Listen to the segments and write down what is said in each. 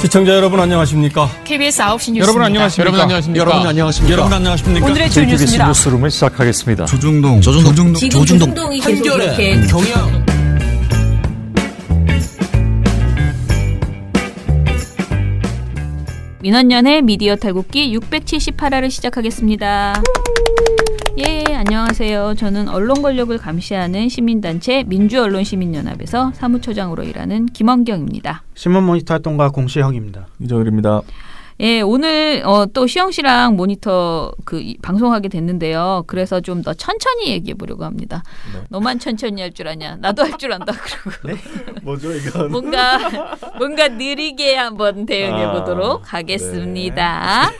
시청자 여러분 안녕하십니까? KBS 9시 뉴스입니다. 여러분 안녕하십니까? 여러분 안녕하십니까? 오늘의 주 뉴스입니다. 뉴스룸을 시작하겠습니다. 조중동 조중동이 계속 이렇게 경영. 민원연의 미디어 탈곡기 678화를 시작하겠습니다. 예, 안녕하세요. 저는 언론 권력을 감시하는 시민단체 민주언론시민연합에서 사무처장으로 일하는 김원경입니다. 신문 모니터 활동가 공시형입니다. 이정일입니다. 예, 오늘 또 시영 씨랑 모니터 방송하게 됐는데요. 그래서 좀 더 천천히 얘기해 보려고 합니다. 네. 너만 천천히 할 줄 아냐? 나도 할 줄 안다 그러고. 네? 뭐죠 이건? 뭔가 느리게 한번 대응해 보도록 하겠습니다.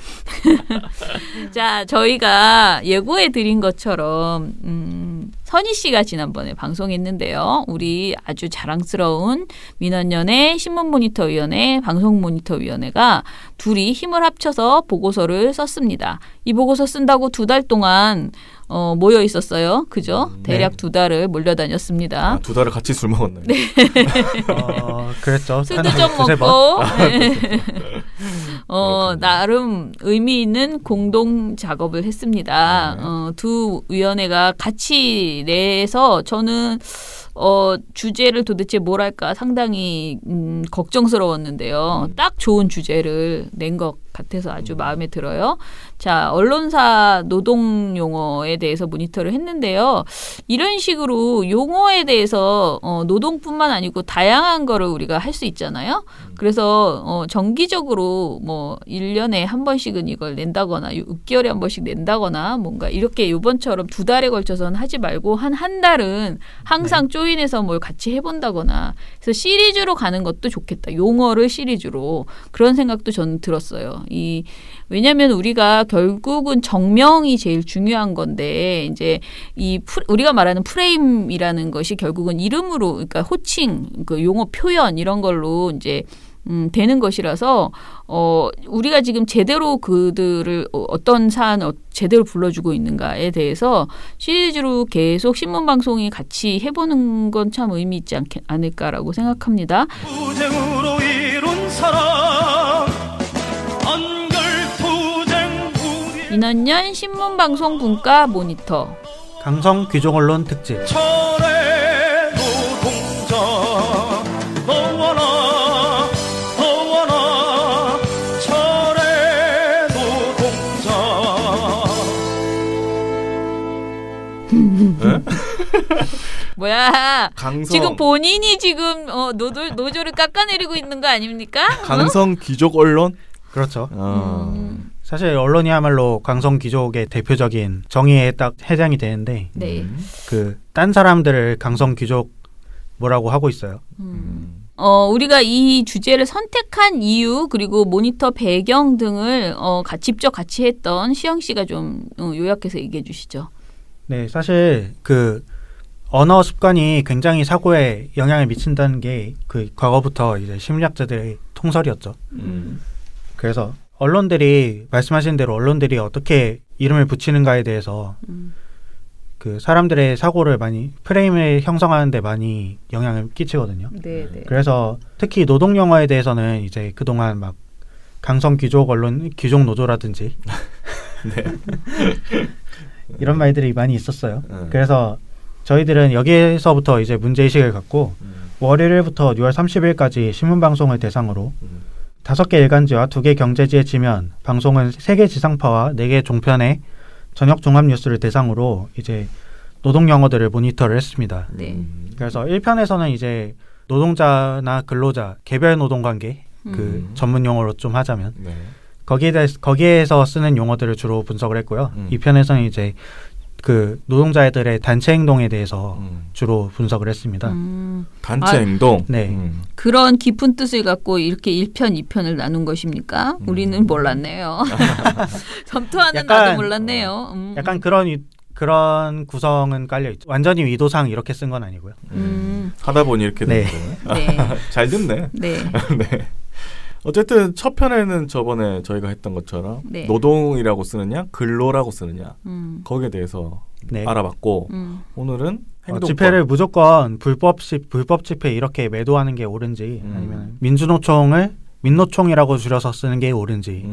네. 자, 저희가 예고해 드린 것처럼 선희 씨가 지난번에 방송했는데요. 우리 아주 자랑스러운 민원연의 신문모니터위원회, 방송모니터위원회가 둘이 힘을 합쳐서 보고서를 썼습니다. 이 보고서 쓴다고 2달 동안 모여 있었어요. 그죠? 대략 2달을 몰려다녔습니다. 2달을 같이 술 먹었나요? 네. 그랬죠. 술도 좀 먹고. 네. 나름 의미 있는 공동 작업을 했습니다. 두 위원회가 같이 내서 저는 주제를 도대체 뭘 할까 상당히 걱정스러웠는데요. 딱 좋은 주제를 낸 것 같아서 아주 마음에 들어요. 자, 언론사 노동 용어에 대해서 모니터를 했는데요. 이런 식으로 용어에 대해서 노동뿐만 아니고 다양한 거를 우리가 할 수 있잖아요. 그래서 정기적으로 뭐 1년에 한 번씩은 이걸 낸다거나 6개월에 한 번씩 낸다거나 뭔가 이렇게 이번처럼 2달에 걸쳐서는 하지 말고 한 달은 항상 조인해서 뭘 같이 해본다거나 그래서 시리즈로 가는 것도 좋겠다. 용어를 시리즈로 그런 생각도 저는 들었어요. 왜냐하면 우리가 결국은 정명이 제일 중요한 건데 이제 우리가 말하는 프레임이라는 것이 결국은 이름으로 그러니까 호칭, 그 용어 표현 이런 걸로 이제 되는 것이라서 우리가 지금 제대로 그들을 어떤 사안을 제대로 불러주고 있는가에 대해서 시리즈로 계속 신문방송이 같이 해보는 건 참 의미 있지 않을까라고 생각합니다. 투쟁으로 이룬 사랑 민원연 신문방송 분과 모니터 강성 귀족언론 특집 철의 노동자 너와 나 철의 노동자 뭐야 지금 본인이 지금 노조를 깎아내리고 있는 거 아닙니까? 강성 귀족 언론? 그렇죠. 사실 언론이야말로 강성 귀족의 대표적인 정의에 딱 해당이 되는데 딴 사람들을 강성 귀족 뭐라고 하고 있어요. 우리가 이 주제를 선택한 이유 그리고 모니터 배경 등을 직접 같이 했던 시영 씨가 좀 요약해서 얘기해 주시죠. 네, 사실 언어 습관이 굉장히 사고에 영향을 미친다는 게 과거부터 이제 심리학자들의 통설이었죠. 그래서 언론들이 말씀하신 대로 언론들이 어떻게 이름을 붙이는가에 대해서 사람들의 사고를 프레임을 형성하는 데 많이 영향을 끼치거든요. 네네. 그래서 특히 노동 용어에 대해서는 이제 그동안 막 강성 귀족 언론, 귀족 노조라든지 네. 이런 말들이 많이 있었어요. 그래서 저희들은 여기에서부터 이제 문제의식을 갖고 월요일부터 6월 30일까지 신문방송을 대상으로 5개 일간지와 2개 경제지의 지면, 방송은 3개 지상파와 4개 종편의 저녁 종합 뉴스를 대상으로 이제 노동 용어들을 모니터를 했습니다. 네. 그래서 1편에서는 이제 노동자나 근로자, 개별 노동 관계 전문 용어로 좀 하자면 거기에서 쓰는 용어들을 주로 분석을 했고요. 2편에서는 이제 노동자들의 단체 행동에 대해서 주로 분석을 했습니다. 단체 행동? 네. 그런 깊은 뜻을 갖고 이렇게 1편, 2편을 나눈 것입니까? 우리는 몰랐네요. 검토하는 나도 몰랐네요. 약간 그런 구성은 깔려있죠. 완전히 의도상 이렇게 쓴 건 아니고요. 하다 보니 이렇게 네. 네. 잘 듣네. 네. 네. 어쨌든 첫 편에는 저번에 저희가 했던 것처럼 노동이라고 쓰느냐 근로라고 쓰느냐 거기에 대해서 알아봤고 오늘은 행동법. 집회를 무조건 불법 집회 이렇게 매도하는 게 옳은지 아니면 민주노총을 민노총이라고 줄여서 쓰는 게 옳은지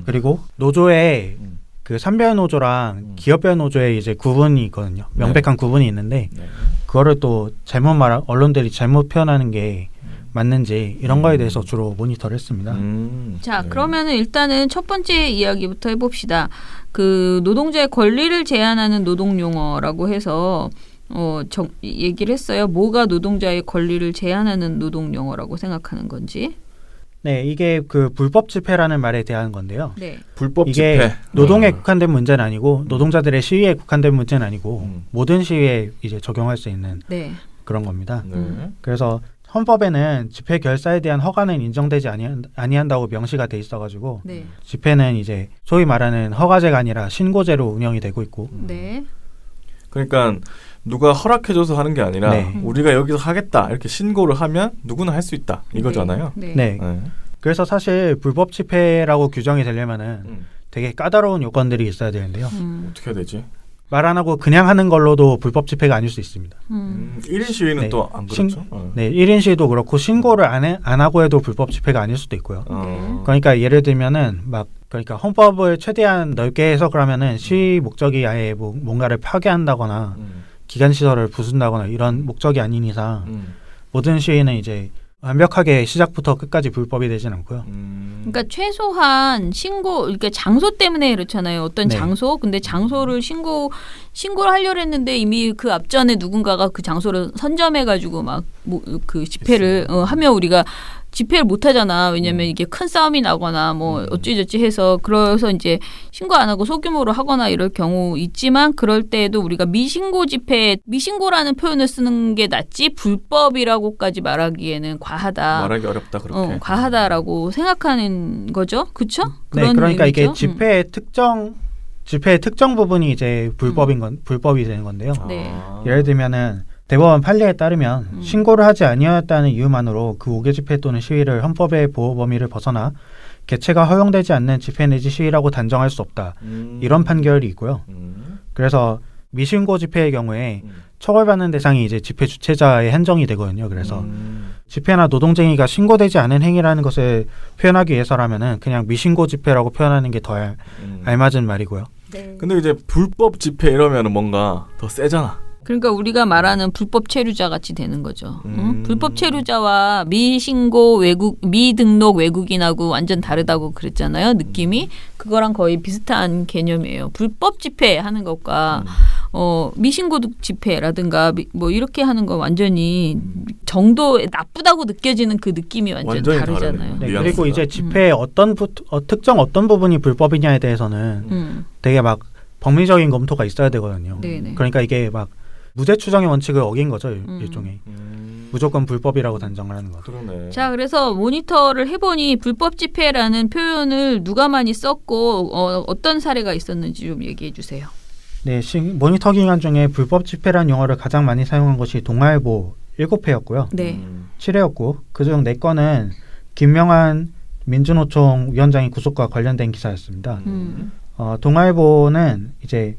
그리고 노조의 그 산별 노조랑 기업별 노조의 이제 구분이 있거든요. 명백한 구분이 있는데 그거를 또 언론들이 잘못 표현하는 게 맞는지 이런 거에 대해서 주로 모니터를 했습니다. 자, 그러면은 일단은 첫 번째 이야기부터 해봅시다. 그 노동자의 권리를 제한하는 노동 용어라고 해서 얘기를 했어요. 뭐가 노동자의 권리를 제한하는 노동 용어라고 생각하는 건지. 네, 이게 그 불법 집회라는 말에 대한 건데요. 네. 불법 이게 집회. 노동에 국한된 문제는 아니고 노동자들의 시위에 국한된 문제는 아니고 모든 시위에 이제 적용할 수 있는 그런 겁니다. 그래서 헌법에는 집회 결사에 대한 허가는 인정되지 아니한다고 명시가 돼 있어가지고 집회는 이제 소위 말하는 허가제가 아니라 신고제로 운영이 되고 있고. 그러니까 누가 허락해줘서 하는 게 아니라 우리가 여기서 하겠다 이렇게 신고를 하면 누구나 할 수 있다 이거잖아요. 네. 그래서 사실 불법 집회라고 규정이 되려면은 되게 까다로운 요건들이 있어야 되는데요. 어떻게 해야 되지? 말 안 하고 그냥 하는 걸로도 불법 집회가 아닐 수 있습니다. 1인 시위는 또 안 그렇죠? 네, 1인 시위도 그렇고 신고를 안 하고 해도 불법 집회가 아닐 수도 있고요. 그러니까 예를 들면은 그러니까 헌법을 최대한 넓게 해석을 하면은 시위 목적이 아예 뭔가를 파괴한다거나 기관 시설을 부순다거나 이런 목적이 아닌 이상 모든 시위는 이제 완벽하게 시작부터 끝까지 불법이 되진 않고요. 그러니까 최소한 그러니까 장소 때문에 그렇잖아요. 어떤 장소, 근데 장소를 신고를 하려고 했는데 이미 그 앞전에 누군가가 그 장소를 선점해가지고 막 그 집회를 하면 우리가 집회를 못 하잖아. 왜냐면 이게 큰 싸움이 나거나 뭐 어찌저찌 해서 그래서 이제 신고 안 하고 소규모로 하거나 이럴 경우 있지만 그럴 때에도 우리가 미신고라는 표현을 쓰는 게 낫지 불법이라고까지 말하기에는 과하다. 말하기 어렵다 그렇게. 과하다라고 생각하는 거죠. 그렇죠? 네, 그러니까 의미죠? 이게 집회의 특정 부분이 이제 불법이 되는 건데요. 예를 들면은 대법원 판례에 따르면 신고를 하지 아니하였다는 이유만으로 그 5개 집회 또는 시위를 헌법의 보호 범위를 벗어나 개최가 허용되지 않는 집회 내지 시위라고 단정할 수 없다. 이런 판결이 있고요. 그래서 미신고 집회의 경우에 처벌받는 대상이 이제 집회 주최자의 한정이 되거든요. 그래서 집회나 노동쟁의가 신고되지 않은 행위라는 것을 표현하기 위해서라면은 그냥 미신고 집회라고 표현하는 게 더 알맞은 말이고요. 근데 이제 불법 집회 이러면은 뭔가 더 세잖아. 그러니까 우리가 말하는 불법 체류자 같이 되는 거죠. 불법 체류자와 미등록 외국인하고 완전 다르다고 그랬잖아요. 느낌이. 그거랑 거의 비슷한 개념이에요. 불법 집회 하는 것과 미신고 집회라든가 뭐 이렇게 하는 거 완전히 정도에 나쁘다고 느껴지는 그 느낌이 완전 다르잖아요. 네, 그리고 이제 집회의 특정 어떤 부분이 불법이냐에 대해서는 되게 막 법리적인 검토가 있어야 되거든요. 그러니까 이게 막 무죄 추정의 원칙을 어긴 거죠. 일종의. 무조건 불법이라고 단정을 하는 거죠. 자, 그래서 모니터를 해보니 불법 집회라는 표현을 누가 많이 썼고 어떤 사례가 있었는지 좀 얘기해 주세요. 네, 모니터 기간 중에 불법 집회라는 용어를 가장 많이 사용한 것이 동아일보 7회였고요. 7회였고 그중 4건은 김명한 민주노총 위원장의 구속과 관련된 기사였습니다. 동아일보는 이제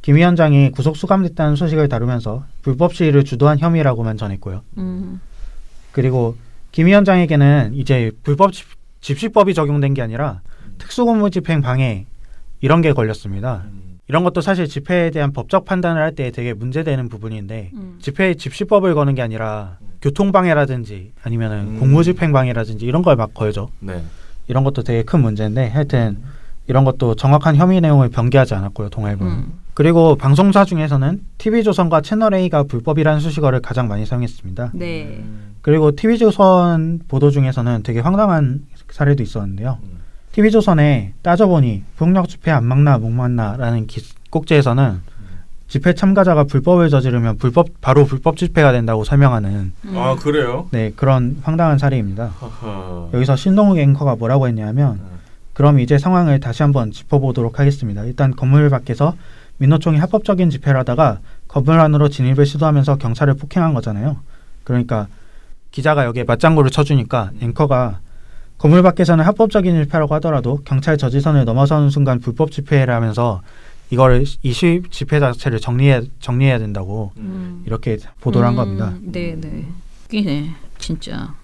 김 위원장이 구속 수감됐다는 소식을 다루면서 불법 시위를 주도한 혐의라고만 전했고요. 그리고 김 위원장에게는 이제 불법 집시법이 적용된 게 아니라 특수공무집행 방해 이런 게 걸렸습니다. 이런 것도 사실 집회에 대한 법적 판단을 할 때 되게 문제되는 부분인데 집회에 집시법을 거는 게 아니라 교통방해라든지 아니면은 공무집행방해라든지 이런 걸 막 걸죠. 이런 것도 되게 큰 문제인데 하여튼 이런 것도 정확한 혐의 내용을 변기하지 않았고요. 동아일보는. 그리고 방송사 중에서는 TV조선과 채널A가 불법이라는 수식어를 가장 많이 사용했습니다. 그리고 TV조선 보도 중에서는 되게 황당한 사례도 있었는데요. TV조선에 따져보니 폭력 집회 안 막나 못 막나라는 꼭지에서는 집회 참가자가 불법을 저지르면 바로 불법 집회가 된다고 설명하는 아 그래요? 네, 그런 황당한 사례입니다. 여기서 신동욱 앵커가 뭐라고 했냐면 그럼 이제 상황을 다시 한번 짚어보도록 하겠습니다. 일단 건물 밖에서 민노총이 합법적인 집회를 하다가 건물 안으로 진입을 시도하면서 경찰을 폭행한 거잖아요. 그러니까 기자가 여기에 맞장구를 쳐주니까 앵커가 건물 밖에서는 합법적인 집회라고 하더라도 경찰 저지선을 넘어서는 순간 불법 집회를 하면서 이 집회 자체를 정리해야 된다고 이렇게 보도를 한 겁니다. 네네. 웃기네. 진짜.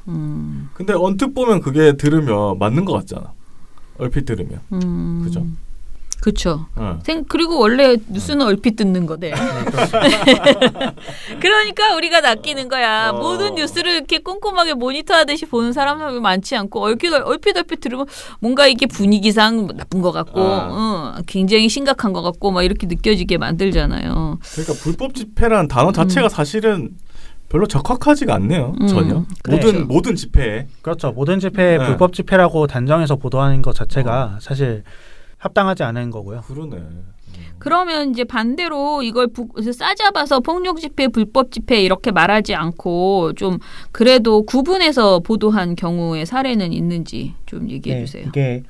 근데 언뜻 보면 그게 들으면 맞는 것 같잖아. 얼핏 들으면. 그죠? 그렇죠. 그리고 원래 뉴스는 얼핏 듣는 거대. 그러니까 우리가 낚이는 거야. 모든 뉴스를 이렇게 꼼꼼하게 모니터하듯이 보는 사람이 많지 않고 얼핏 들으면 뭔가 이게 분위기상 나쁜 것 같고 굉장히 심각한 것 같고 막 이렇게 느껴지게 만들잖아요. 그러니까 불법 집회라는 단어 자체가 사실은 별로 적합하지가 않네요. 전혀. 그렇죠. 모든 집회에. 그렇죠. 모든 집회에 불법 집회라고 단정해서 보도하는 것 자체가 사실 합당하지 않은 거고요. 그러네. 그러면 이제 반대로 이걸 싸잡아서 폭력 집회, 불법 집회 이렇게 말하지 않고 좀 그래도 구분해서 보도한 경우의 사례는 있는지 좀 얘기해 주세요. 이게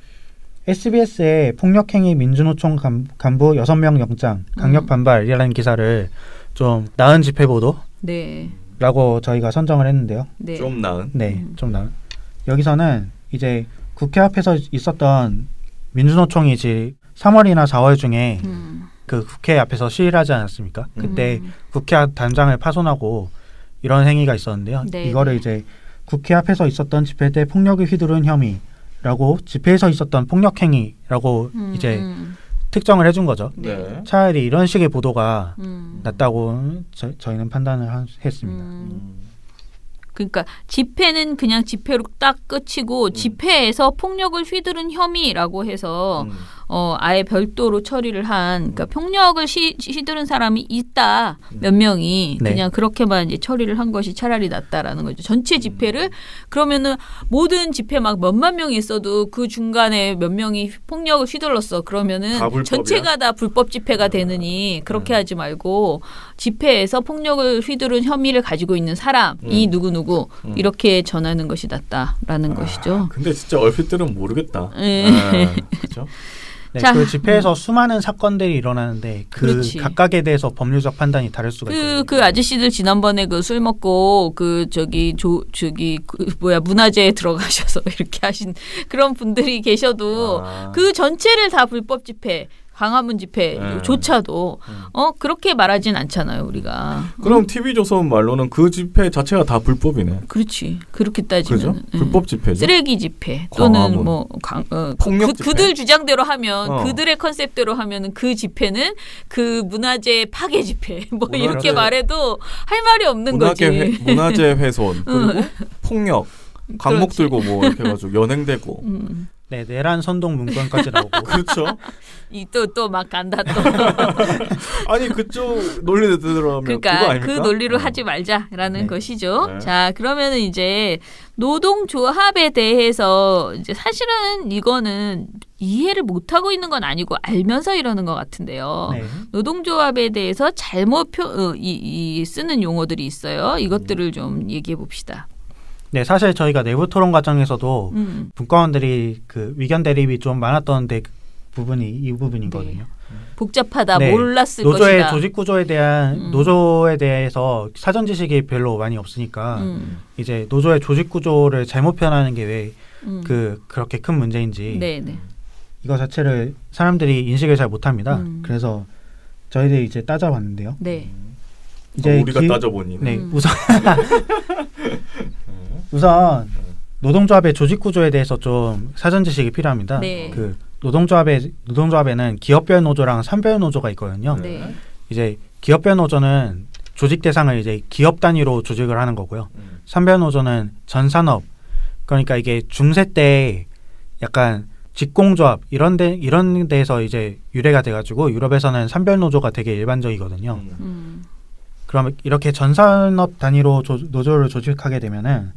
SBS의 폭력행위 민주노총 간부 6명 영장 강력 반발이라는 기사를 좀 나은 집회 보도 라고 저희가 선정을 했는데요. 네. 좀 나은? 네. 좀 나은. 여기서는 이제 국회 앞에서 있었던 민주노총이 이제 3월이나 4월 중에 그 국회 앞에서 시위를 하지 않았습니까? 그때 국회 단장을 파손하고 이런 행위가 있었는데요. 이거를 이제 국회 앞에서 있었던 집회 때 폭력을 휘두른 혐의라고 집회에서 있었던 폭력 행위라고 이제 특정을 해준 거죠. 네. 차라리 이런 식의 보도가 낫다고 저희는 판단을 했습니다. 그러니까 집회는 그냥 집회로 딱 끝이고 집회에서 폭력을 휘두른 혐의라고 해서 아예 별도로 처리를 한 그러니까 폭력을 휘두른 사람이 있다 몇 명이 그냥 그렇게만 이제 처리를 한 것이 차라리 낫다라는 거죠. 전체 집회를 그러면은 모든 집회 막 몇만 명이 있어도 그 중간에 몇 명이 폭력을 휘둘렀어. 그러면은 전체가 다 불법 집회가 되느니 그렇게 하지 말고 집회에서 폭력을 휘두른 혐의를 가지고 있는 사람이 누구누구 이렇게 전하는 것이 낫다라는 것이죠. 근데 진짜 얼핏 들으면 모르겠다. 그렇죠? 네, 그 집회에서 수많은 사건들이 일어나는데 각각에 대해서 법률적 판단이 다를 수가 있어요. 그 아저씨들 지난번에 그 술 먹고 문화재에 들어가셔서 이렇게 하신 그런 분들이 계셔도 그 전체를 다 불법 집회 광화문 집회조차도 그렇게 말하진 않잖아요 우리가. 그럼 TV조선 말로는 그 집회 자체가 다 불법이네. 그렇지. 그렇게 따지면 그죠? 불법 집회죠. 쓰레기 집회 또는 뭐 폭력 집회. 그들 주장대로 하면 그들의 컨셉대로 하면은 그 집회는 그 문화재 파괴 집회 뭐 이렇게 말해도 할 말이 없는 거지. 문화재 훼손 그리고 폭력 강목 들고 뭐 이렇게 해가지고 연행되고. 네, 내란 선동 문건까지 나오고. 그렇죠. 또 막 간다 또. 아니 그쪽 논리를 들어가면 그러니까 그거 아닙니까? 그 논리로 하지 말자라는 것이죠. 네. 자, 그러면은 이제 노동조합에 대해서 이제 사실은 이거는 이해를 못하고 있는 건 아니고 알면서 이러는 것 같은데요. 네. 노동조합에 대해서 잘못 쓰는 용어들이 있어요. 이것들을 좀 얘기해 봅시다. 네, 사실 저희가 내부 토론 과정에서도 분과원들이 그 의견 대립이 좀 많았던 부분이 이 부분이거든요. 네. 복잡하다, 몰랐을 노조의 것이다. 조직 구조에 대한 노조에 대해서 사전 지식이 별로 많이 없으니까 이제 노조의 조직 구조를 잘못 표현하는 게 왜 그렇게 큰 문제인지 이거 자체를 사람들이 인식을 잘 못합니다. 그래서 저희들이 이제 따져봤는데요. 네. 이제 우리가 따져보니. 네, 우선 노동조합의 조직 구조에 대해서 좀 사전 지식이 필요합니다. 네. 그 노동조합에는 기업별 노조랑 산별 노조가 있거든요. 네. 이제 기업별 노조는 조직 대상을 이제 기업 단위로 조직을 하는 거고요. 산별 노조는 전 산업, 그러니까 이게 중세 때 약간 직공조합 이런 데에서 이제 유래가 돼가지고 유럽에서는 산별 노조가 되게 일반적이거든요. 그러면 이렇게 전 산업 단위로 노조를 조직하게 되면은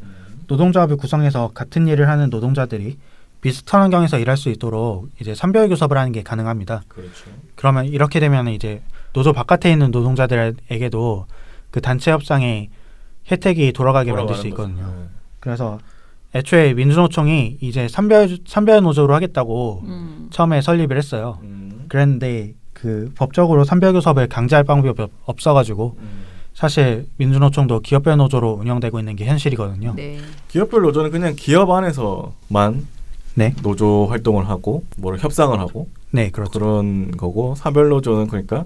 노동조합을 구성해서 같은 일을 하는 노동자들이 비슷한 환경에서 일할 수 있도록 이제 산별 교섭을 하는 게 가능합니다. 그렇죠. 그러면 이렇게 되면 이제 노조 바깥에 있는 노동자들에게도 그 단체 협상의 혜택이 돌아가게 만들 수 있거든요. 네. 그래서 애초에 민주노총이 이제 산별 노조로 하겠다고 처음에 설립을 했어요. 그랬는데 그 법적으로 산별 교섭을 강제할 방법이 없어가지고 사실 민주노총도 기업별 노조로 운영되고 있는 게 현실이거든요. 네. 기업별 노조는 그냥 기업 안에서만 노조 활동을 하고 뭐 협상을 하고 그렇죠. 그런 거고 산별 노조는 그러니까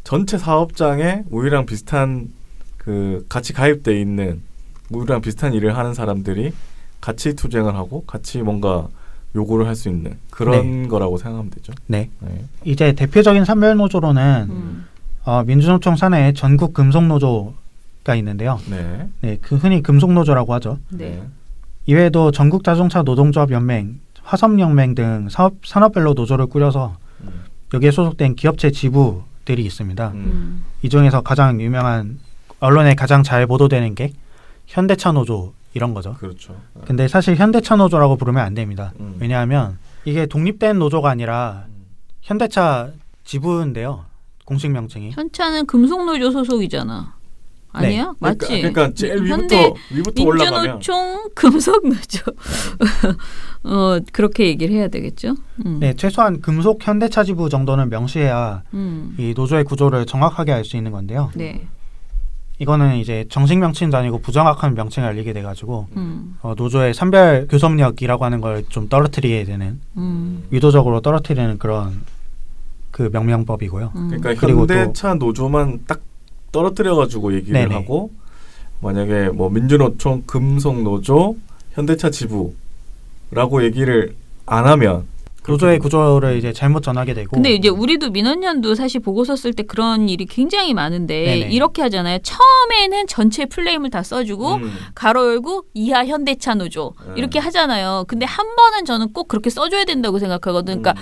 전체 사업장에 우리랑 비슷한 그 같이 가입돼 있는 우리랑 비슷한 일을 하는 사람들이 같이 투쟁을 하고 같이 뭔가 요구를 할 수 있는 그런 네. 거라고 생각하면 되죠. 네. 네. 이제 대표적인 산별노조로는 민주노총 산하에 전국 금속노조가 있는데요. 네. 네, 그 흔히 금속노조라고 하죠. 네. 이외에도 전국 자동차 노동조합 연맹, 화섬연맹 등 산업별로 노조를 꾸려서 여기에 소속된 기업체 지부들이 있습니다. 이 중에서 가장 유명한 언론에 가장 잘 보도되는 게 현대차 노조 이런 거죠. 그렇죠. 근데 사실 현대차 노조라고 부르면 안 됩니다. 왜냐하면 이게 독립된 노조가 아니라 현대차 지부인데요. 공식 명칭이. 현차는 금속노조 소속이잖아. 아니야? 네. 맞지? 그러니까 제일 위부터 올라가면 민주노총 금속노조. 그렇게 얘기를 해야 되겠죠. 네, 최소한 금속 현대차 지부 정도는 명시해야 이 노조의 구조를 정확하게 알 수 있는 건데요. 네. 이거는 이제 정식 명칭도 아니고 부정확한 명칭을 알리게 돼가지고 노조의 산별 교섭력이라고 하는 걸 좀 떨어뜨리게 되는 의도적으로 떨어뜨리는 그런 그 명명법이고요. 그러니까 현대차 노조만 딱 떨어뜨려가지고 얘기를 네네. 하고 만약에 뭐 민주노총 금속노조 현대차 지부라고 얘기를 안 하면 노조의 구조를 이제 잘못 전하게 되고. 근데 이제 우리도 민원연도 사실 보고서 쓸 때 그런 일이 굉장히 많은데 네네. 이렇게 하잖아요. 처음에는 전체 플레임을 다 써주고 가로 열고 이하 현대차 노조 이렇게 하잖아요. 근데 한 번은 저는 꼭 그렇게 써줘야 된다고 생각하거든요. 그러니까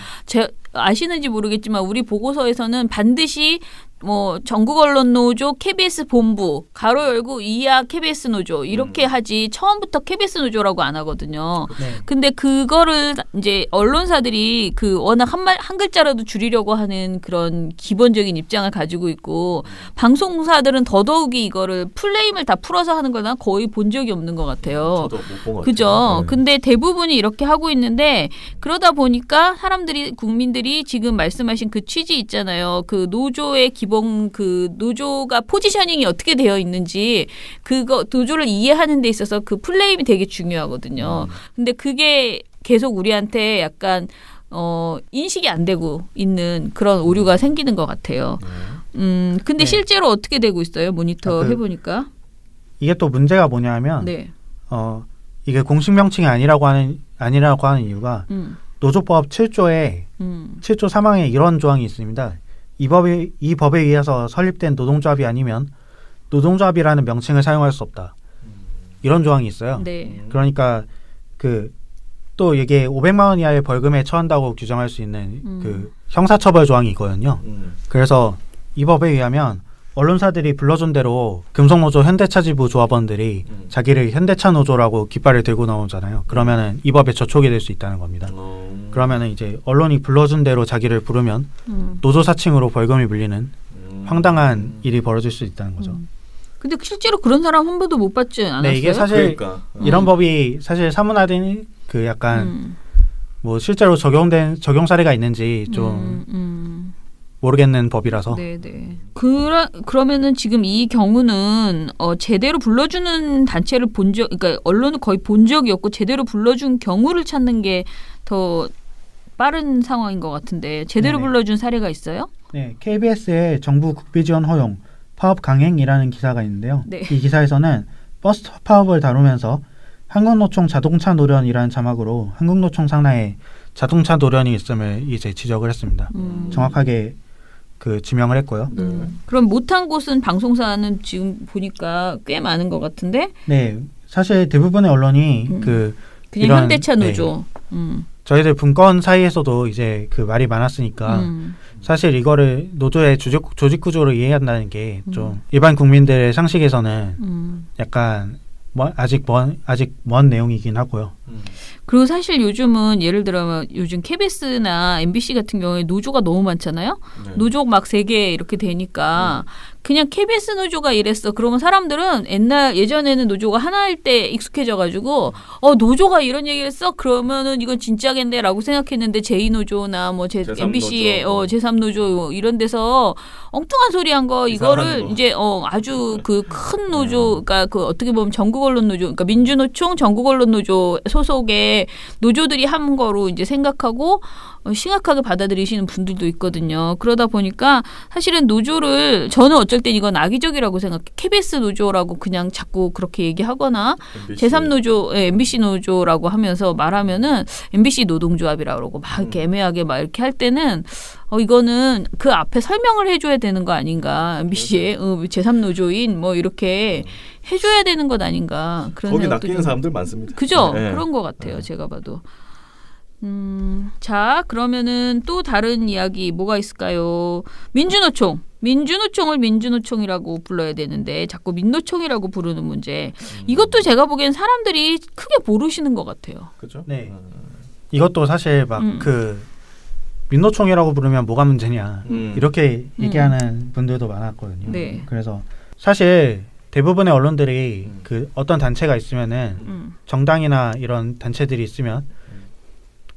아시는지 모르겠지만 우리 보고서에서는 반드시 뭐 전국 언론 노조 KBS 본부 가로 열고 이하 KBS 노조 이렇게 하지 처음부터 KBS 노조라고 안 하거든요. 네. 근데 그거를 이제 언론사들이 그 워낙 한 글자라도 줄이려고 하는 그런 기본적인 입장을 가지고 있고 방송사들은 더더욱이 이거를 플레임을 다 풀어서 하는 걸 난 거의 본 적이 없는 것 같아요. 저도 못 본 것 그죠? 같아요. 네. 근데 대부분이 이렇게 하고 있는데 그러다 보니까 사람들이 국민들이 지금 말씀하신 그 취지 있잖아요. 그 노조의 기본 그 노조가 포지셔닝이 어떻게 되어 있는지 그거 노조를 이해하는 데 있어서 그 플레임이 되게 중요하거든요. 근데 그게 계속 우리한테 약간 인식이 안 되고 있는 그런 오류가 생기는 것 같아요. 근데 네. 실제로 어떻게 되고 있어요? 모니터 해보니까. 이게 또 문제가 뭐냐면 네. 이게 공식 명칭이 아니라고 하는 이유가 노조법 7조에 7조 3항에 이런 조항이 있습니다. 이 법에 의해서 설립된 노동조합이 아니면 노동조합이라는 명칭을 사용할 수 없다. 이런 조항이 있어요. 네. 그러니까 또 이게 500만 원 이하의 벌금에 처한다고 규정할 수 있는 그 형사처벌 조항이 있거든요. 그래서 이 법에 의하면 언론사들이 불러준 대로 금속노조 현대차지부 조합원들이 자기를 현대차 노조라고 깃발을 들고 나오잖아요. 그러면은 이 법에 저촉이 될 수 있다는 겁니다. 그러면은 이제 언론이 불러준 대로 자기를 부르면 노조 사칭으로 벌금이 물리는 황당한 일이 벌어질 수 있다는 거죠. 근데 실제로 그런 사람 한 번도 못 받지 않았어요? 네, 이게 사실 그러니까. 이런 법이 사실 사문화된 그 약간 뭐 실제로 적용 사례가 있는지 좀 모르겠는 법이라서. 네네. 그러면은 지금 이 경우는 제대로 불러주는 단체를 그러니까 언론은 거의 본 적이 없고 제대로 불러준 경우를 찾는 게 더 빠른 상황인 것 같은데 제대로 네네. 불러준 사례가 있어요? 네, KBS의 정부 국비 지원 허용 파업 강행이라는 기사가 있는데요. 네. 이 기사에서는 버스 파업을 다루면서 한국노총 자동차 노련이라는 자막으로 한국노총 산하에 자동차 노련이 있음을 이제 지적을 했습니다. 정확하게 지명을 했고요. 그럼 못한 곳은 방송사는 지금 보니까 꽤 많은 것 같은데? 네, 사실 대부분의 언론이 그냥 이런, 현대차 노조. 네, 저희들 분권 사이에서도 이제 말이 많았으니까 사실 이거를 노조의 조직 구조로 이해한다는 게 좀 일반 국민들의 상식에서는 약간 아직 먼 내용이긴 하고요. 그리고 사실 요즘은 예를 들어 요즘 KBS나 MBC 같은 경우에 노조가 너무 많잖아요. 네. 노조 막 3개 이렇게 되니까 그냥 KBS 노조가 이랬어. 그러면 사람들은 예전에는 노조가 하나일 때 익숙해져가지고 노조가 이런 얘기를 했어? 그러면은 이건 진짜겠네라고 생각했는데 제2노조나 뭐 MBC의 제3노조 이런 데서 엉뚱한 소리 한 거 이거를 이제 아주 큰 노조 그러니까 어떻게 보면 전국언론노조 그러니까 민주노총 전국언론노조 소속의 노조들이 한 거로 이제 생각하고 심각하게 받아들이시는 분들도 있거든요. 그러다 보니까 사실은 노조를 저는 어쩔 땐 이건 악의적이라고 생각해. KBS 노조라고 그냥 자꾸 그렇게 얘기하거나 제3노조, MBC 노조라고 하면서 말하면은 MBC 노동조합이라고 그러고 막 이렇게 애매하게 막 이렇게 할 때는 이거는 그 앞에 설명을 해줘야 되는 거 아닌가. MBC의 제3노조인 뭐 이렇게 해줘야 되는 것 아닌가. 그런 거기 낚이는 사람들 많습니다. 그죠? 네. 그런 것 같아요. 제가 봐도. 자, 그러면은 또 다른 이야기 뭐가 있을까요? 민주노총. 민주노총을 민주노총이라고 불러야 되는데 자꾸 민노총이라고 부르는 문제. 이것도 제가 보기엔 사람들이 크게 모르시는 것 같아요. 그죠? 네. 이것도 사실 막 민노총이라고 부르면 뭐가 문제냐 이렇게 얘기하는 분들도 많았거든요. 네. 그래서 사실 대부분의 언론들이 그 어떤 단체가 있으면은 정당이나 이런 단체들이 있으면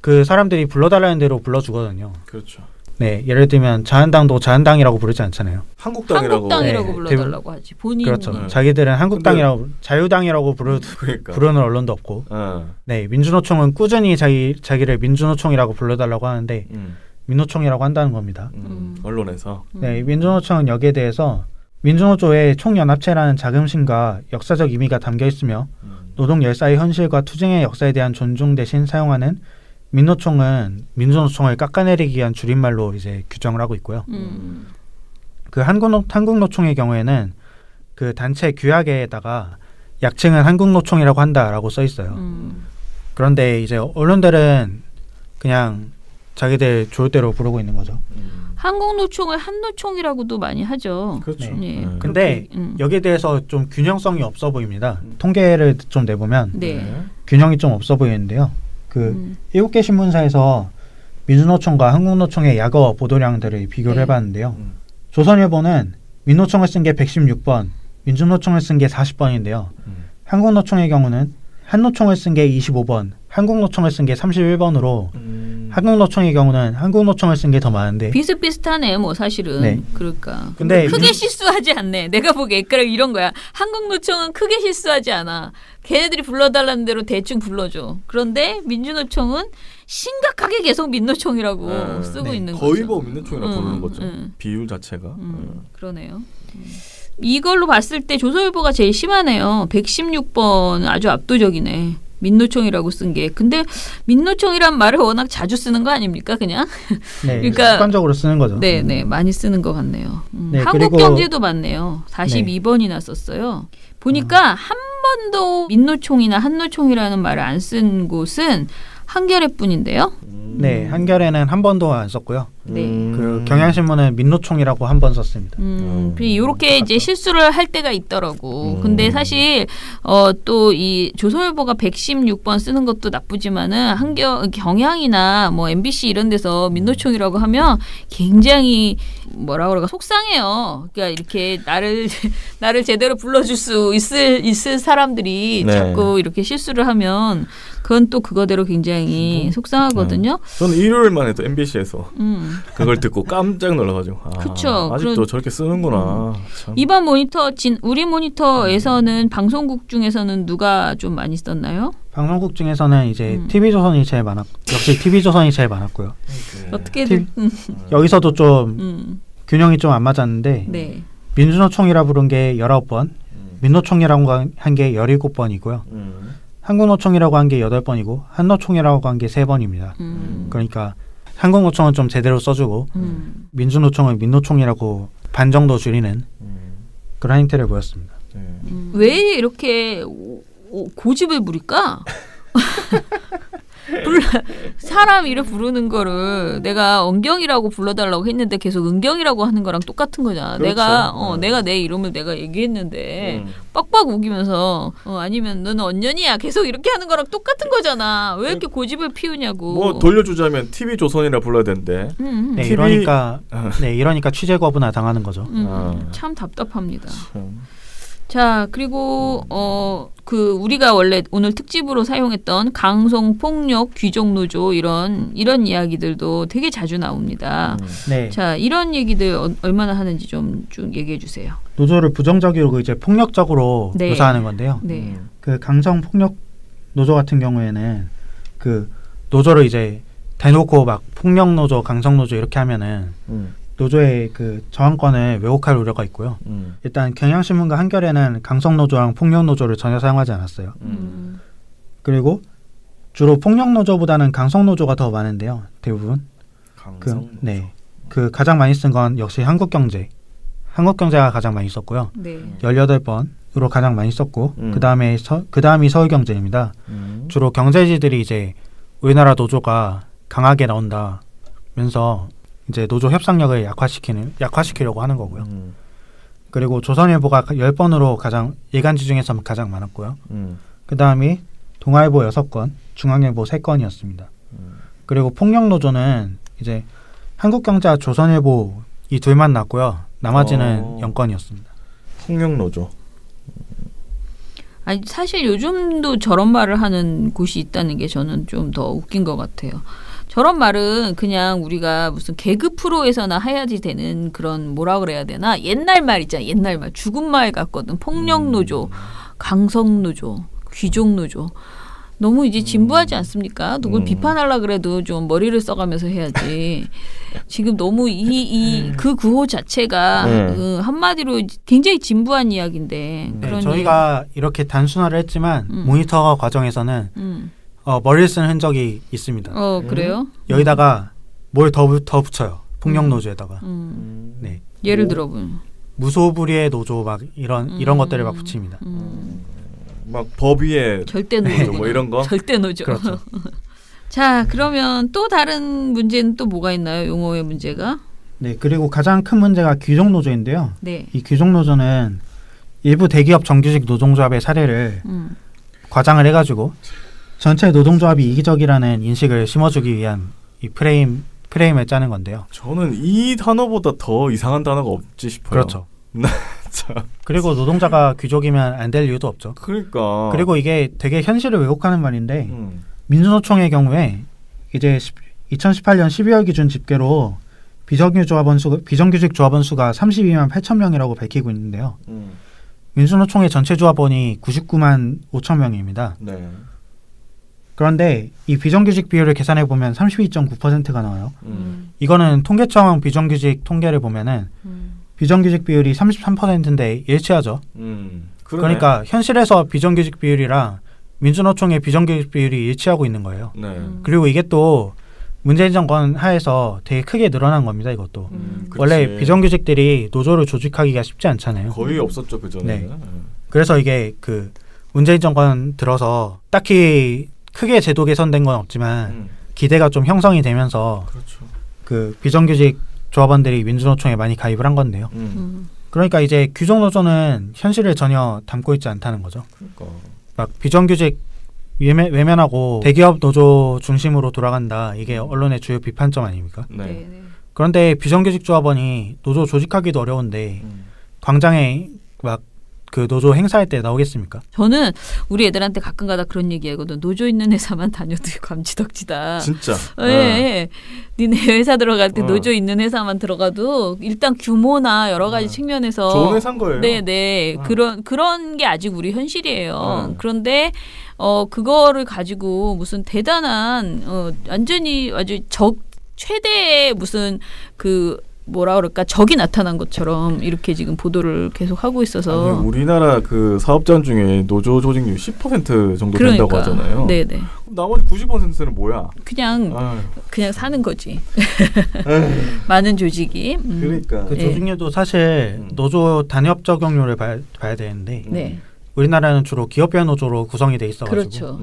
그 사람들이 불러달라는 대로 불러주거든요. 그렇죠. 네, 예를 들면 자한당도 자한당이라고 부르지 않잖아요. 한국당이라고 네, 불러달라고 하지. 본인이. 그렇죠. 자기들은 한국당이라고 자유당이라고 부르는 언론도 없고. 네, 민주노총은 꾸준히 자기를 민주노총이라고 불러달라고 하는데 민노총이라고 한다는 겁니다. 언론에서. 네, 민주노총은 여기에 대해서 민주노조의 총연합체라는 자긍심과 역사적 의미가 담겨 있으며 노동 열사의 현실과 투쟁의 역사에 대한 존중 대신 사용하는 민노총은 민주노총을 깎아내리기 위한 줄임말로 이제 규정을 하고 있고요. 그 한국노총의 경우에는 그 단체 규약에다가 약칭은 한국노총이라고 한다라고 써 있어요. 그런데 이제 언론들은 그냥 자기들 좋을 대로 부르고 있는 거죠. 한국노총을 한노총이라고도 많이 하죠. 그렇죠. 네. 근데 여기에 대해서 좀 균형성이 없어 보입니다. 통계를 좀 내보면 네. 균형이 좀 없어 보이는데요. 그 7개 신문사에서 민주노총과 한국노총의 야거 보도량들을 비교를 해봤는데요. 조선일보는 민노총을 쓴 게 116번, 민주노총을 쓴 게 40번인데요. 한국노총의 경우는 한노총을 쓴 게 25번, 한국노총을 쓴 게 31번으로 한국노총의 경우는 한국노총을 쓴 게 더 많은데 비슷비슷하네 뭐 사실은. 네. 그러니까 근데 크게 실수하지 않네. 내가 보기에 그러니까 이런 거야. 한국노총은 크게 실수하지 않아. 걔네들이 불러달라는 대로 대충 불러줘. 그런데 민주노총은 심각하게 계속 민노총이라고 쓰고 있는 거죠. 거의 뭐 민노총이라고 부르는 거죠. 비율 자체가. 그러네요. 이걸로 봤을 때 조선일보가 제일 심하네요. 116번 아주 압도적이네. 민노총이라고 쓴 게. 근데 민노총이란 말을 워낙 자주 쓰는 거 아닙니까? 그냥. 네, 그러니까 습관적으로 쓰는 거죠. 네, 네, 많이 쓰는 것 같네요. 네, 한국경제도 많네요. 42번이나 썼어요. 보니까 한 번도 민노총이나 한노총이라는 말을 안 쓴 곳은 한겨레뿐인데요. 네, 한겨레는 한 번도 안 썼고요. 네. 그 경향신문은 민노총이라고 한 번 썼습니다. 이렇게 이제 실수를 할 때가 있더라고. 근데 사실 또 이 조선일보가 116번 쓰는 것도 나쁘지만은 경향이나 뭐 MBC 이런 데서 민노총이라고 하면 굉장히 뭐라 그럴까 속상해요. 그러니까 이렇게 나를 제대로 불러줄 수 있을 사람들이 네. 자꾸 이렇게 실수를 하면 그건 또 그거대로 굉장히 속상하거든요. 저는 일요일만 해도 MBC에서 그걸 듣고 깜짝 놀라가지고 그쵸. 아직도 저렇게 쓰는구나. 참. 이번 모니터 우리 모니터에서는 방송국 중에서는 누가 좀 많이 썼나요? 방송국 중에서는 이제 TV조선이 제일 역시 TV조선이 제일 많았고요. 어떻게든 여기서도 좀 균형이 좀 안 맞았는데 네. 민주노총이라 부른 게 19번, 민노총이라고 한 게 17번이고요. 한국노총이라고 한 게 8번이고 한노총이라고 한 게 3번입니다. 그러니까 한국노총은 좀 제대로 써주고 민주노총은 민노총이라고 반 정도 줄이는 그런 행태를 보였습니다. 왜 이렇게 고집을 부릴까? 사람 이름 부르는 거를 내가 언경이라고 불러달라고 했는데 계속 은경이라고 하는 거랑 똑같은 거잖아. 그렇죠. 내가 내 이름을 내가 얘기했는데 빡빡 우기면서 아니면 너는 언년이야 계속 이렇게 하는 거랑 똑같은 거잖아. 왜 이렇게 고집을 피우냐고. 뭐 돌려주자면 TV 조선이라 불러야 되는데. 네, TV 이러니까 취재 거부나 당하는 거죠. 참 답답합니다. 자, 그리고 우리가 원래 오늘 특집으로 사용했던 강성 폭력 귀족 노조 이런 이야기들도 되게 자주 나옵니다. 네. 자, 이런 얘기들 얼마나 하는지 좀 쭉 얘기해 주세요. 노조를 부정적이고 이제 폭력적으로 네. 묘사하는 건데요. 네. 그 강성 폭력 노조 같은 경우에는 그 노조를 이제 대놓고 막 폭력 노조, 강성 노조 이렇게 하면은 노조의 그 저항권을 왜곡할 우려가 있고요. 일단 경향신문과 한겨레는 강성 노조랑 폭력 노조를 전혀 사용하지 않았어요. 그리고 주로 폭력 노조보다는 강성 노조가 더 많은데요. 대부분. 네. 그 가장 많이 쓴 건 역시 한국경제가 가장 많이 썼고요. 네. 18번으로 가장 많이 썼고 그다음이 서울경제입니다. 주로 경제지들이 이제 우리나라 노조가 강하게 나온다면서 이제 노조 협상력을 약화시키려고 하는 거고요. 그리고 조선일보가 10번으로 가장 일간지 중에서 가장 많았고요. 그다음이 동아일보 6건, 중앙일보 3건이었습니다. 그리고 폭력노조는 이제 한국경제와 조선일보 이 둘만 났고요. 나머지는 0건이었습니다. 폭력노조. 아니 사실 요즘도 저런 말을 하는 곳이 있다는 게 저는 좀 더 웃긴 것 같아요. 저런 말은 그냥 우리가 무슨 개그 프로에서나 해야지 되는 그런 뭐라 그래야 되나 옛날 말 있잖아. 옛날 말 죽은 말 같거든. 폭력노조, 강성노조, 귀족노조. 너무 이제 진부하지 않습니까? 누굴 비판하려 그래도 좀 머리를 써가면서 해야지. 지금 너무 그 구호 자체가 한마디로 굉장히 진부한 이야기인데. 네, 저희가 이렇게 단순화를 했지만 모니터 과정에서는 머리를 쓰는 흔적이 있습니다. 그래요? 여기다가 뭘 더 붙여요. 폭력노조에다가. 네. 예를 들어보면. 무소불위의 노조 막 이런 것들을 막 붙입니다. 막 법 위에 절대 노조 뭐 이런 거? 절대 노조. 그렇죠. 자, 그러면 또 다른 문제는 또 뭐가 있나요? 용어의 문제가? 네, 그리고 가장 큰 문제가 귀족 노조인데요. 네. 이 귀족 노조는 일부 대기업 정규직 노동조합의 사례를 과장을 해가지고 전체 노동조합이 이기적이라는 인식을 심어주기 위한 이 프레임을 짜는 건데요. 저는 이 단어보다 더 이상한 단어가 없지 싶어요. 그렇죠. 그리고 노동자가 귀족이면 안 될 이유도 없죠. 그러니까. 그리고 이게 되게 현실을 왜곡하는 말인데 민주노총의 경우에 이제 2018년 12월 기준 집계로 비정규직 조합원 수가 32만 8천 명이라고 밝히고 있는데요. 민주노총의 전체 조합원이 99만 5천 명입니다. 네. 그런데 이 비정규직 비율을 계산해 보면 32.9%가 나와요. 이거는 통계청 비정규직 통계를 보면은 비정규직 비율이 33%인데 일치하죠. 그러니까 현실에서 비정규직 비율이랑 민주노총의 비정규직 비율이 일치하고 있는 거예요. 네. 그리고 이게 또 문재인 정권 하에서 되게 크게 늘어난 겁니다. 이것도. 원래 비정규직들이 노조를 조직하기가 쉽지 않잖아요. 거의 없었죠 그 전에. 네. 그래서 이게 그 문재인 정권 들어서 딱히 크게 제도 개선된 건 없지만 기대가 좀 형성이 되면서 그렇죠. 그 비정규직 조합원들이 민주노총에 많이 가입을 한 건데요. 그러니까 이제 귀족노조는 현실을 전혀 담고 있지 않다는 거죠. 그러니까. 막 비정규직 외면하고 대기업 노조 중심으로 돌아간다. 이게 언론의 주요 비판점 아닙니까? 네. 그런데 비정규직 조합원이 노조 조직하기도 어려운데 광장에 막 그 노조 행사할 때 나오겠습니까? 저는 우리 애들한테 가끔가다 그런 얘기하거든. 노조 있는 회사만 다녀도 감지덕지다. 진짜. 예. 니네 회사 들어갈 때 노조 있는 회사만 들어가도 일단 규모나 여러 가지 측면에서 좋은 회사인 거예요. 네네. 그런 게 아직 우리 현실이에요. 그런데 그거를 가지고 무슨 대단한 완전히 아주 최대의 무슨 뭐라 그럴까 적이 나타난 것처럼 이렇게 지금 보도를 계속 하고 있어서. 아니, 우리나라 그 사업장 중에 노조 조직률 10% 정도 된다고 하잖아요. 네네. 나머지 90%는 뭐야? 그냥 사는 거지. 많은 조직이. 그러니까 그 조직률도 사실 노조 단협 적용률을 봐야 되는데 네. 우리나라는 주로 기업별 노조로 구성이 돼 있어가지고 그렇죠.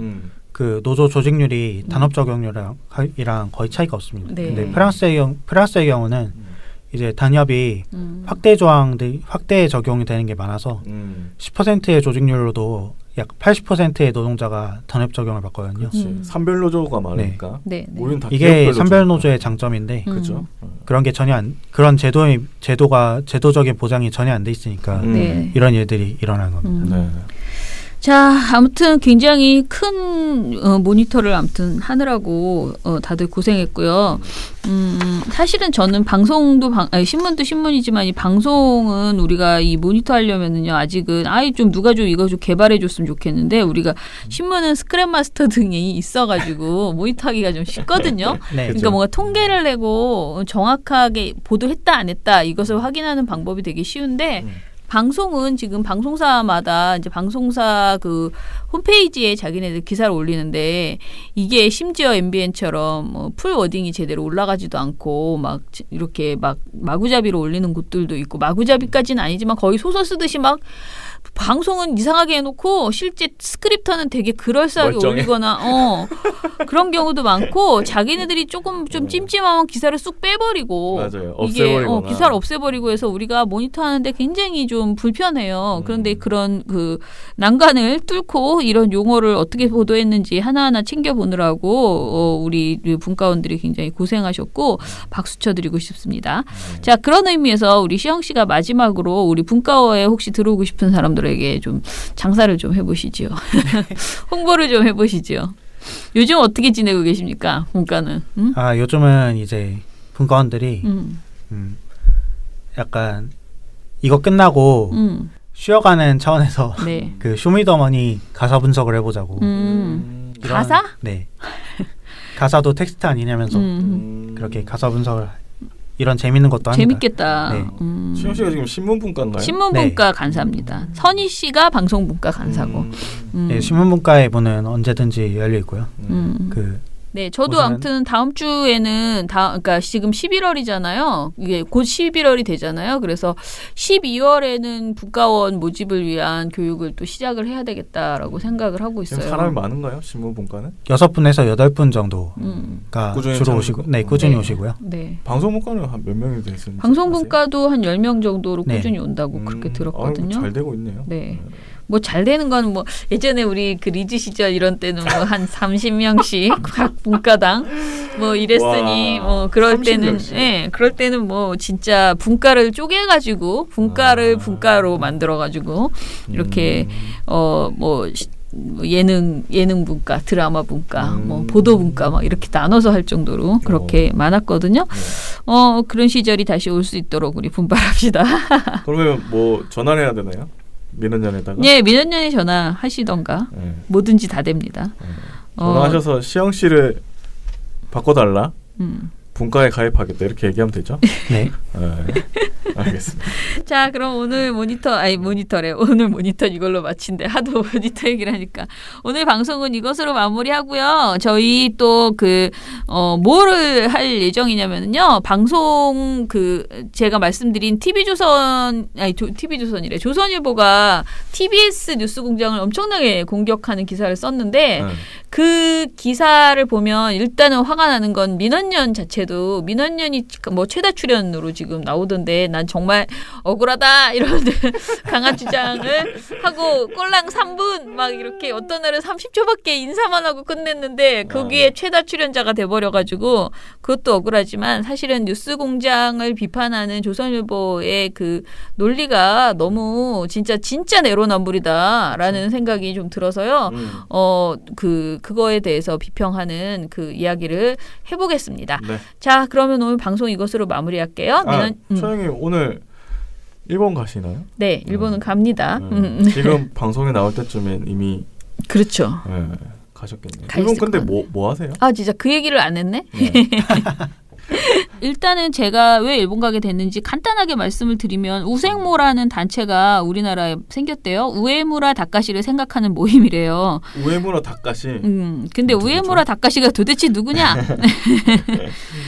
그 노조 조직률이 단협 적용률이랑 거의 차이가 없습니다. 네. 근데 프랑스의 경우는 이제 단협이 확대 적용이 되는 게 많아서 10%의 조직률로도 약 80%의 노동자가 단협 적용을 받거든요. 산별 노조가 많으니까. 네. 우리는 다 이게 산별 노조의 장점인데 그렇죠. 그런 게 전혀 그런 제도적인 보장이 전혀 안 돼 있으니까 이런 일들이 일어나는 겁니다. 자, 아무튼 굉장히 큰 모니터를 아무튼 하느라고 다들 고생했고요. 사실은 저는 방송도 신문도 신문이지만 이 방송은 우리가 이 모니터 하려면은요 아직은 좀 누가 좀 이거 좀 개발해 줬으면 좋겠는데 우리가 신문은 스크랩 마스터 등이 있어가지고 모니터하기가 좀 쉽거든요. 네. 그러니까 뭔가 통계를 내고 정확하게 보도했다 안 했다 이것을 확인하는 방법이 되게 쉬운데. 방송은 지금 방송사마다 이제 방송사 그 홈페이지에 자기네들 기사를 올리는데 이게 심지어 MBN처럼 뭐 풀 워딩이 제대로 올라가지도 않고 막 이렇게 막 마구잡이로 올리는 곳들도 있고 마구잡이까지는 아니지만 거의 소설 쓰듯이 막 방송은 이상하게 해놓고 실제 스크립터는 되게 그럴싸하게 멀쩡해. 올리거나 그런 경우도 많고 자기네들이 조금 좀 찜찜하면 기사를 쑥 빼버리고 맞아요. 이게 없애버리거나. 기사를 없애버리고 해서 우리가 모니터하는데 굉장히 좀 불편해요. 그런데 그런 그 난간을 뚫고 이런 용어를 어떻게 보도했는지 하나하나 챙겨보느라고 우리 분과원들이 굉장히 고생하셨고 박수 쳐드리고 싶습니다. 자, 그런 의미에서 우리 시영 씨가 마지막으로 우리 분과어에 혹시 들어오고 싶은 사람들에게 좀 장사를 좀 해보시죠. 홍보를 좀 해보시죠. 요즘 어떻게 지내고 계십니까? 분과는? 응? 요즘은 이제 분과원들이 약간 이거 끝나고 쉬어가는 차원에서 네. 그 쇼미더머니 가사 분석을 해보자고. 이런, 이런- 가사? 네. 가사도 텍스트 아니냐면서 그렇게 가사 분석을 이런 재밌는 것도 합니다. 재밌겠다. 네. 시영 씨가 지금 신문분과인가요? 신문분과 간사입니다. 선희 씨가 방송분과 간사고. 네, 신문분과의 문은 언제든지 열려 있고요. 네, 저도 우선은- 아무튼 다음 주에는 그러니까 지금 11월이잖아요. 이게 곧 11월이 되잖아요. 그래서 12월에는 분과원 모집을 위한 교육을 또 시작을 해야 되겠다라고 생각을 하고 지금 있어요. 사람이 많은가요? 신문분과는? 6분에서 8분 정도가 꾸준히 주로 참고. 오시고, 네, 꾸준히 네. 오시고요. 네. 방송분과는 한 몇 명이 되시는지 방송분과도 한 10명 정도로 네. 꾸준히 온다고 그렇게 들었거든요. 잘 되고 있네요. 네. 뭐 잘 되는 건 뭐 예전에 우리 그 리즈 시절 이런 때는 뭐 한 30명씩 각 분과당 뭐 이랬으니 와, 뭐 그럴 30 때는 명씩. 그럴 때는 뭐 진짜 분과를 쪼개 가지고 분과를 분과로 만들어 가지고 이렇게 뭐 예능 분과, 드라마 분과, 뭐 보도 분과 막 이렇게 나눠서 할 정도로 그렇게 많았거든요. 그런 시절이 다시 올 수 있도록 우리 분발합시다. 그러면 뭐 전화를 해야 되나요? 민원연에다가? 예, 민원연에 전화하시던가 네. 뭐든지 다 됩니다. 전화하셔서 시영 씨를 바꿔달라. 분과에 가입하겠다 이렇게 얘기하면 되죠? 네. 네. 알겠습니다. 자, 그럼 오늘 모니터래. 오늘 모니터 이걸로 마친대. 하도 모니터 얘기를 하니까. 오늘 방송은 이것으로 마무리하고요. 저희 또 뭐를 할 예정이냐면요. 방송 제가 말씀드린 TV조선이래. 조선일보가 TBS 뉴스공장을 엄청나게 공격하는 기사를 썼는데 그 기사를 보면 일단은 화가 나는 건 민원연 자체도 민원연이 뭐 최다 출연으로 지금 나오던데 난 정말 억울하다 이런 강한 주장을 하고 꼴랑 3분 막 이렇게 어떤 날은 30초밖에 인사만 하고 끝냈는데 거기에 최다 출연자가 돼버려가지고 그것도 억울하지만 사실은 뉴스공장을 비판하는 조선일보의 그 논리가 너무 진짜 내로남불이다라는 생각이 좀 들어서요. 그거에 대해서 비평하는 그 이야기를 해보겠습니다. 네. 자, 그러면 오늘 방송 이것으로 마무리할게요. 소영이 오늘 일본 가시나요? 네, 일본은 갑니다. 지금 방송에 나올 때쯤엔 이미 그렇죠. 가셨겠네요. 가 일본 있을 근데 거예요. 뭐 하세요? 진짜 그 얘기를 안 했네? 네. 일단은 제가 왜 일본 가게 됐는지 간단하게 말씀을 드리면 우생모라는 단체가 우리나라에 생겼대요. 우에무라 다카시를 생각하는 모임이래요. 우에무라 다카시. 근데 누구죠? 우에무라 다카시가 도대체 누구냐?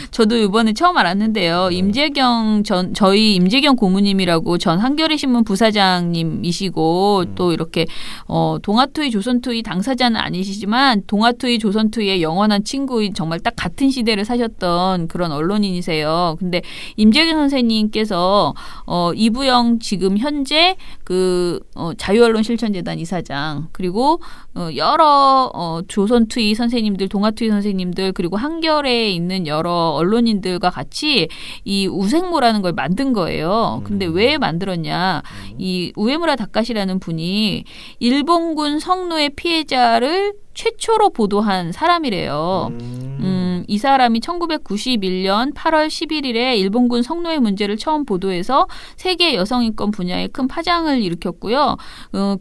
저도 이번에 처음 알았는데요. 저희 임재경 고모님이라고 전 한겨레 신문 부사장님이시고 또 이렇게 동아투이 조선투이 당사자는 아니시지만 동아투이 조선투이의 영원한 친구인 정말 딱 같은 시대를 사셨던 그런 언론인이 분이세요. 근데 임재균 선생님께서 이부영 지금 현재 자유언론실천재단 이사장 그리고 여러 조선투이 선생님들, 동아투이 선생님들 그리고 한겨레에 있는 여러 언론인들과 같이 이 우생모라는 걸 만든 거예요. 근데 왜 만들었냐? 이 우에무라 다카시라는 분이 일본군 성노예 피해자를 최초로 보도한 사람이래요. 이 사람이 1991년 8월 11일에 일본군 성노예 문제를 처음 보도해서 세계 여성인권 분야에 큰 파장을 일으켰고요.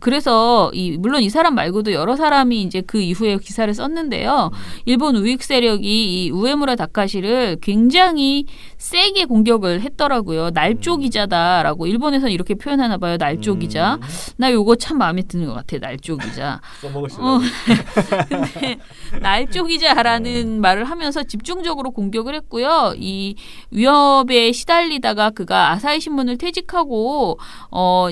그래서 물론 이 사람 말고도 여러 사람이 이제 그 이후에 기사를 썼는데요. 일본 우익 세력이 이 우에무라 다카시를 굉장히 세게 공격을 했더라고요. 날조 기자다라고 일본에서는 이렇게 표현하나 봐요. 날조 기자. 나 요거 참 마음에 드는 것 같아. 날조 기자. 써먹으시라고. 근데 날조 기자라는 말을 하면서 집중적으로 공격을 했고요. 이 위협에 시달리다가 그가 아사히 신문을 퇴직하고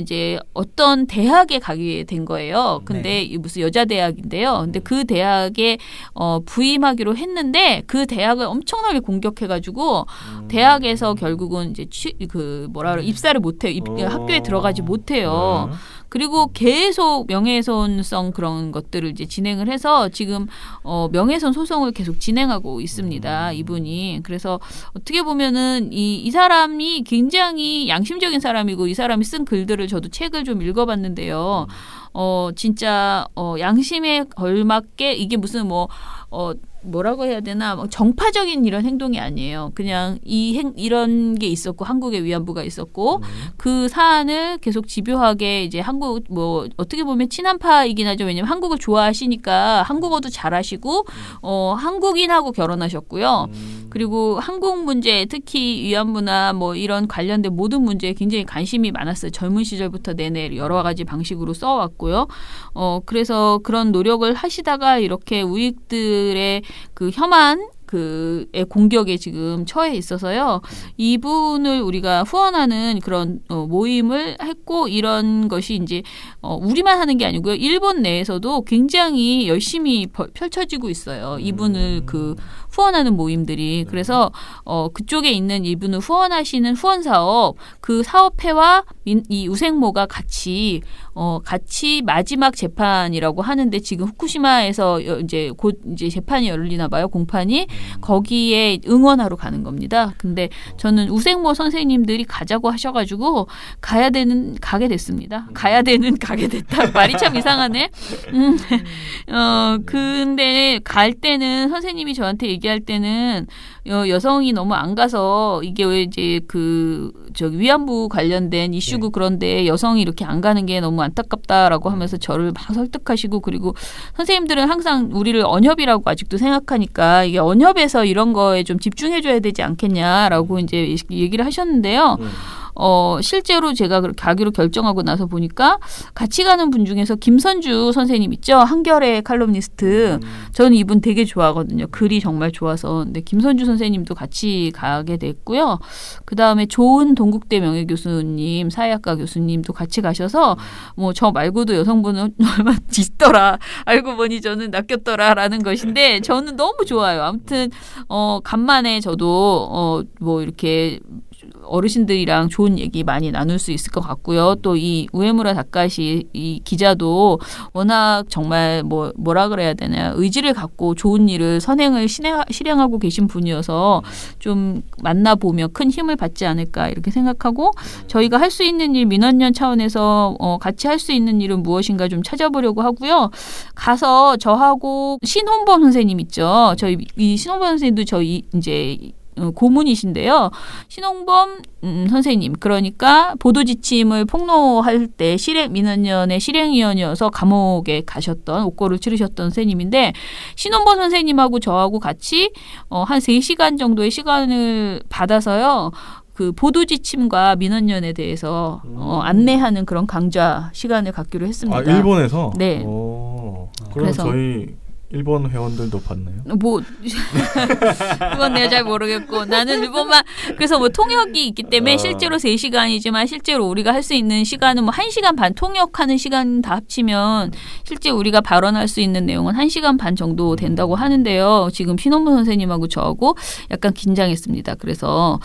이제 어떤 대학에 가게 된 거예요. 근데 무슨 여자 대학인데요. 근데 그 대학에 부임하기로 했는데 그 대학을 엄청나게 공격해가지고 대학에서 결국은 이제 입사를 못해요. 학교에 들어가지 못해요. 그리고 계속 명예훼손성 그런 것들을 이제 진행을 해서 지금 명예훼손 소송을 계속 진행하고 있습니다. 이분이. 그래서 어떻게 보면은 이 사람이 굉장히 양심적인 사람이고 이 사람이 쓴 글들을 저도 책을 좀 읽어봤는데요. 진짜 양심에 걸맞게 이게 무슨 뭐라고 해야 되나 정파적인 이런 행동이 아니에요. 그냥 이런 게 있었고 한국의 위안부가 있었고 그 사안을 계속 집요하게 이제 한국 어떻게 보면 친한파이긴 하죠. 왜냐면 한국을 좋아하시니까 한국어도 잘하시고 한국인하고 결혼하셨고요. 그리고 한국 문제 특히 위안부나 이런 관련된 모든 문제에 굉장히 관심이 많았어요. 젊은 시절부터 내내 여러 가지 방식으로 써왔고요. 그래서 그런 노력을 하시다가 이렇게 우익들의 그 혐한 그의 공격에 지금 처해 있어서요. 이분을 우리가 후원하는 그런 모임을 했고 이런 것이 이제 우리만 하는 게 아니고요. 일본 내에서도 굉장히 열심히 펼쳐지고 있어요. 이분을 후원하는 모임들이. 그래서 그쪽에 있는 이분을 후원하시는 후원 사업 그 사업회와 이 우생모가 같이 마지막 재판이라고 하는데 지금 후쿠시마에서 이제 곧 이제 재판이 열리나 봐요. 공판이. 거기에 응원하러 가는 겁니다. 근데 저는 우생모 선생님들이 가자고 하셔가지고 가게 됐습니다. 가게 됐다. 말이 참 이상하네. 근데 갈 때는 선생님이 저한테 얘기할 때는 여성이 너무 안 가서 이게 왜 이제 위안부 관련된 이슈고 그런데 여성이 이렇게 안 가는 게 너무 안타깝다라고 하면서 저를 막 설득하시고 그리고 선생님들은 항상 우리를 언협이라고 아직도 생각하니까 이게 언협에서 이런 거에 좀 집중해줘야 되지 않겠냐라고 이제 얘기를 하셨는데요. 실제로 제가 그렇게 가기로 결정하고 나서 보니까 같이 가는 분 중에서 김선주 선생님 있죠? 한겨레 칼럼니스트. 저는 이분 되게 좋아하거든요. 글이 정말 좋아서. 근데 김선주 선생님도 같이 가게 됐고요. 그다음에 좋은 동국대 명예교수님, 사회학과 교수님도 같이 가셔서 저 말고도 여성분은 얼마나 있더라. 알고 보니 저는 낚였더라라는 것인데 저는 너무 좋아요. 아무튼 간만에 저도 이렇게 어르신들이랑 좋은 얘기 많이 나눌 수 있을 것 같고요. 또 이 우에무라 다카시 이 기자도 워낙 정말 뭐라 그래야 되나 의지를 갖고 좋은 일을 선행을 실행하고 계신 분이어서 좀 만나보며 큰 힘을 받지 않을까 이렇게 생각하고 저희가 할 수 있는 일 민원연 차원에서 같이 할 수 있는 일은 무엇인가 좀 찾아보려고 하고요. 가서 저하고 신홍범 선생님 있죠. 저희 이 신홍범 선생님도 저희 이제 고문이신데요. 신홍범 선생님 그러니까 보도지침을 폭로할 때 민원연의 실행위원이어서 감옥에 가셨던 옥고를 치르셨던 선생님인데 신홍범 선생님하고 저하고 같이 한 3시간 정도의 시간을 받아서요. 그 보도지침과 민원연에 대해서 안내하는 그런 강좌 시간을 갖기로 했습니다. 일본에서? 네. 그럼 그래서 저희 일본 회원들도 받나요? 뭐 그건 내가 잘 모르겠고 나는 일본만 그래서 뭐 통역이 있기 때문에 실제로 3시간이지만 실제로 우리가 할 수 있는 시간은 뭐 1시간 반 통역하는 시간 다 합치면 실제 우리가 발언할 수 있는 내용은 1시간 반 정도 된다고 하는데요. 지금 신원무 선생님하고 저하고 약간 긴장했습니다. 그래서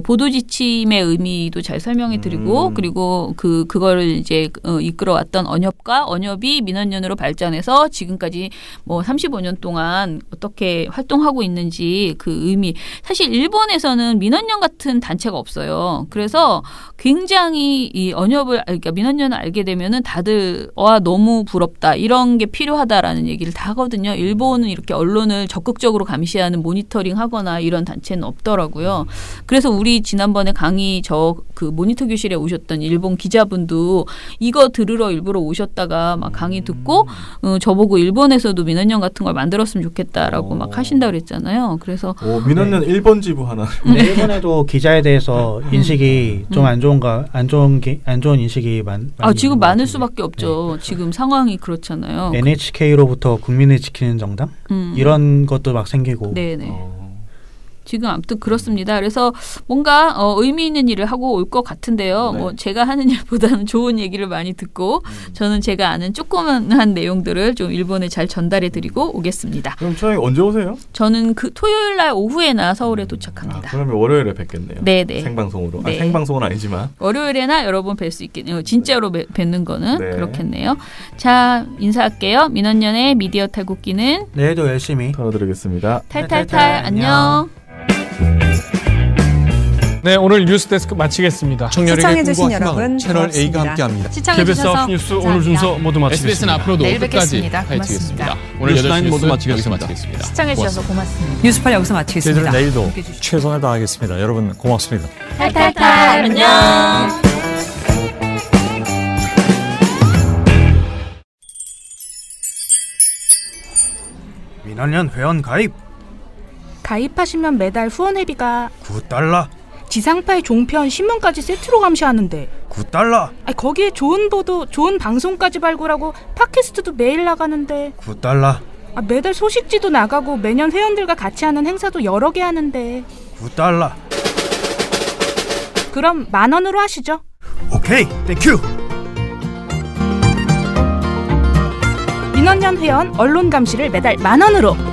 보도 지침의 의미도 잘 설명해 드리고 그리고 그거를 이제 이끌어왔던 언협이 민원연으로 발전해서 지금까지 뭐 35년 동안 어떻게 활동하고 있는지 그 의미. 사실 일본에서는 민원연 같은 단체가 없어요. 그래서 굉장히 이 언협을 그러니까 민원연을 알게 되면은 다들 와 너무 부럽다 이런 게 필요하다라는 얘기를 다 하거든요. 일본은 이렇게 언론을 적극적으로 감시하는 모니터링하거나 이런 단체는 없더라고요. 그래서 우리 지난번에 강의 그 모니터 교실에 오셨던 일본 기자분도 이거 들으러 일부러 오셨다가 막 강의 듣고 저보고 일본에서도 민원연 같은 걸 만들었으면 좋겠다라고 막 하신다 그랬잖아요. 그래서 민원연 네. 1번 지부 하나. 네. 일본에도 기자에 대해서 인식이 좀 안 좋은 인식이 많이 지금 많을 수밖에 없죠. 네. 지금 상황이 그렇잖아요. NHK로부터 국민을 지키는 정당 이런 것도 막 생기고. 네네. 지금 아무튼 그렇습니다. 그래서 뭔가 의미 있는 일을 하고 올 것 같은데요. 네. 뭐 제가 하는 일보다는 좋은 얘기를 많이 듣고 저는 제가 아는 조그만한 내용들을 좀 일본에 잘 전달해드리고 오겠습니다. 그럼 저희 언제 오세요? 저는 그 토요일 날 오후에나 서울에 도착합니다. 그러면 월요일에 뵙겠네요. 네네. 생방송으로. 네. 생방송은 아니지만. 월요일에나 여러 번 뵐 수 있겠네요. 진짜로 뵙는 거는 네. 그렇겠네요. 자, 인사할게요. 민원연의 미디어 탈곡기는 내일도 열심히 털어드리겠습니다. 탈탈탈 안녕. 네, 오늘 뉴스데스크 마치겠습니다. 청년에게 꿈과 희망을 채널 A가 함께합니다. KBS 시청해주셔서 뉴스 오늘 순서 모두 마치겠습니다. SBS는 앞으로도 내일 끝까지 뵙겠습니다. 파헤치겠습니다. 오늘 8시 모두 마치겠습니다. 시청해주셔서 고맙습니다. 뉴스팔 여기서 마치겠습니다. 저희들은 내일도 최선을 다하겠습니다. 여러분 고맙습니다. 탈탈탈 안녕. 민원연 회원 가입 가입하시면 매달 후원회비가 $9 지상파의 종편 신문까지 세트로 감시하는데 $9 거기에 좋은 보도 좋은 방송까지 발굴하고 팟캐스트도 매일 나가는데 $9 매달 소식지도 나가고 매년 회원들과 같이 하는 행사도 여러 개 하는데 $9 그럼 10,000원으로 하시죠. 오케이 땡큐. 민원연 회원 언론 감시를 매달 10,000원으로